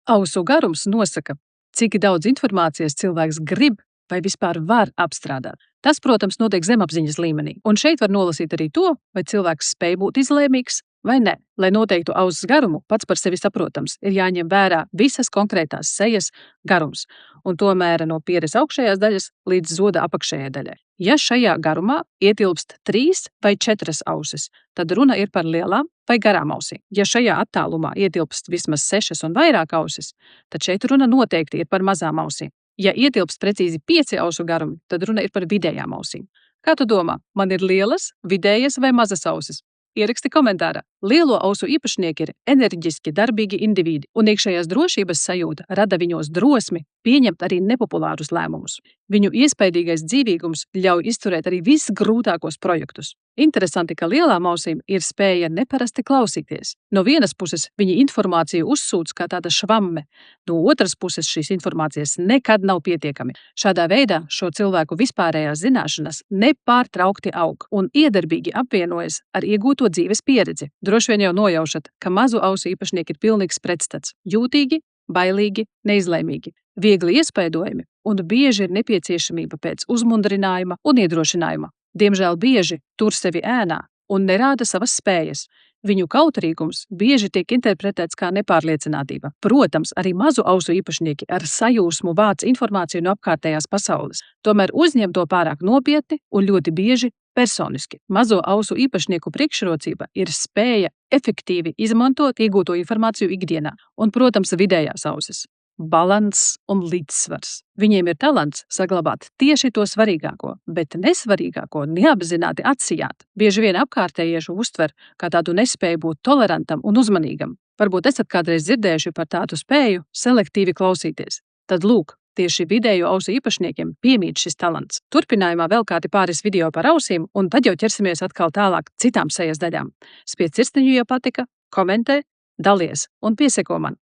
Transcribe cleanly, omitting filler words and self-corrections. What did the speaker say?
Ausu garums nosaka, cik daudz informācijas cilvēks grib vai vispār var apstrādāt. Tas, protams, notiek zemapziņas līmenī. Un šeit var nolasīt arī to, vai cilvēks spēj būt izlēmīgs vai ne. Lai noteiktu auss garumu, pats par sevi saprotams, ir jāņem vērā visas konkrētās sejas garums, un to mēra no pieres augšējās daļas līdz zoda apakšējai daļai. Ja šajā garumā ietilpst 3 vai 4 ausis, tad runa ir par lielām vai garām ausīm. Ja šajā attālumā ietilpst vismaz 6 un vairāk ausis, tad šeit runa noteikti ir par mazām ausīm. Ja ietilpst precīzi 5 ausu garumi, tad runa ir par vidējām ausīm. Kā tu domā, man ir lielas, vidējas vai mazas ausis? Ieraksti komentārā. Lielo ausu īpašnieki ir enerģiski, darbīgi indivīdi, un iekšējās drošības sajūta rada viņos drosmi pieņemt arī nepopulārus lēmumus. Viņu iespaidīgais dzīvīgums ļauj izturēt arī visgrūtākos projektus. Interesanti, ka lielām ausīm ir spēja neparasti klausīties. No vienas puses viņi informāciju uzsūc kā tāda švamme, no otras puses šīs informācijas nekad nav pietiekami. Šādā veidā šo cilvēku vispārējās zināšanas nepārtraukti aug un iedarbīgi apvienojas ar iegūto dzīves pieredzi. Droši vien jau nojaušat, ka mazu ausu īpašnieki ir pilnīgs pretstats – jūtīgi, bailīgi, neizlēmīgi, viegli iespaidojami un bieži ir nepieciešamība pēc uzmundrinājuma un iedrošinājuma. Diemžēl bieži tur sevi ēnā un nerāda savas spējas. Viņu kautrīgums bieži tiek interpretēts kā nepārliecinātība. Protams, arī mazu ausu īpašnieki ar sajūsmu vāc informāciju no apkārtējās pasaules. Tomēr uzņem to pārāk nopietni un ļoti bieži personiski. Mazo ausu īpašnieku priekšrocība ir spēja efektīvi izmantot iegūto informāciju ikdienā. Un, protams, vidējās ausis. Balanss un līdzsvars. Viņiem ir talants saglabāt tieši to svarīgāko, bet nesvarīgāko neapzināti atsijāt. Bieži vien apkārtējiešu uztver kā tādu nespēju būt tolerantam un uzmanīgam. Varbūt esat kādreiz dzirdējuši par tādu spēju selektīvi klausīties. Tad lūk, tieši vidējo ausu īpašniekiem piemīt šis talants. Turpinājumā vēl kādi pāris video par ausīm, un tad jau ķersimies atkal tālāk citām sejas daļām. Spiedz cirstiņu, ja patika, komentē, dalies un pieseko man.